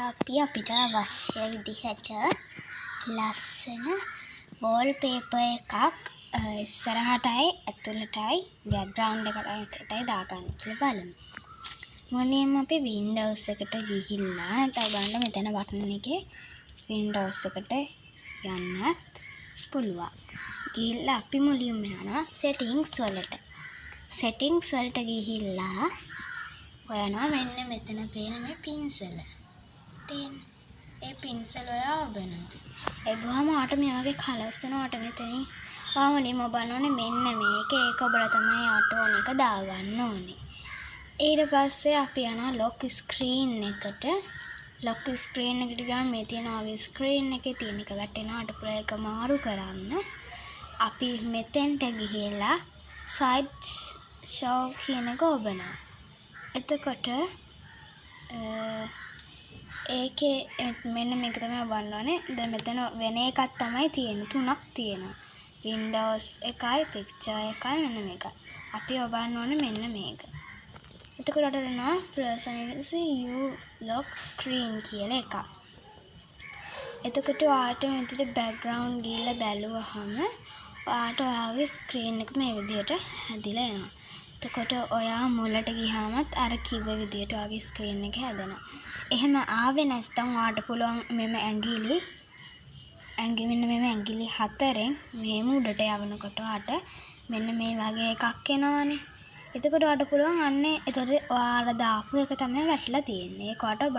අපි අපිට අවශ්‍ය විදිහට ලස්සන වෝල් පේපර් එකක් ඉස්සරහටයි ඇතුළටයි බෑග්ග්‍රවුන්ඩ් එකටයි දාගන්න කියලා බලමු. මුලින්ම අපි වින්ඩෝස් එකට ගිහිල්ලා නැත්නම් බලන්න මෙතන බටන් එකේ වින්ඩෝස් එකට යන්නත් පුළුවන්. ගිහිල්ලා අපි මුලින්ම යනවා සෙටින්ග්ස් වලට. සෙටින්ග්ස් වලට ගිහිල්ලා ඔයනවා මෙන්න මෙතන පේන මේ පින්සල. ඒ පින්සල් ඔයා ඔබනවා. එබුවාම ඔයාට මේ වගේ කලර්ස් එනවාට මෙතනින් ඔයා මුලින්ම ඔබන්න ඕනේ මෙන්න මේක. ඒක ඔබලා තමයි ආටෝන් එක දාගන්න ඕනේ. ඊට පස්සේ අපි යනවා ලොක් ස්ක්‍රීන් එකට. ලොක් ස්ක්‍රීන් එකට ගියාම මේ තියෙන වගේ ස්ක්‍රීන් එකේ තියෙන එක වැටෙනවාට පුළුවන් එක මාරු කරන්න. අපි මෙතෙන්ට ගිහිල්ලා සයිඩ් ෂෝ කියන එක ඔබනවා. එතකොට ඒකේ මෙන්න මේක තමයි ඔබන්න ඕනේ. දැන් මෙතන වෙන එකක් තමයි තියෙන්නේ. 3ක් තියෙනවා. Windows එකයි picture එකයි මෙන්න මේකයි. අපි ඔබන්න ඕනේ මෙන්න මේක. එතකොට අර එනවා personalize you lock screen කියලා එකක්. එතකොට ඔයාට මෙතන background ගිහලා බැලුවහම ඔයාට ඔයාගේ screen එක මේ විදිහට හැදිලා එනවා. එතකොට ඔයා මුලට ගියාමත් අර කිව්ව විදිහට ඔයාගේ ස්ක්‍රීන් එක හැදෙනවා. එහෙම ආවේ නැත්නම් ඔයාට පුළුවන් මෙන්න ඇඟිලි 4න් මේ උඩට යවනකොට ඔයාට මෙන්න මේ වගේ එකක් එනවනේ. එතකොට ඔයාට පුළුවන් අන්නේ එතකොට ඔයාලා දාපු එක තමයි වැටලා තියෙන්නේ. ඒක ඔයාට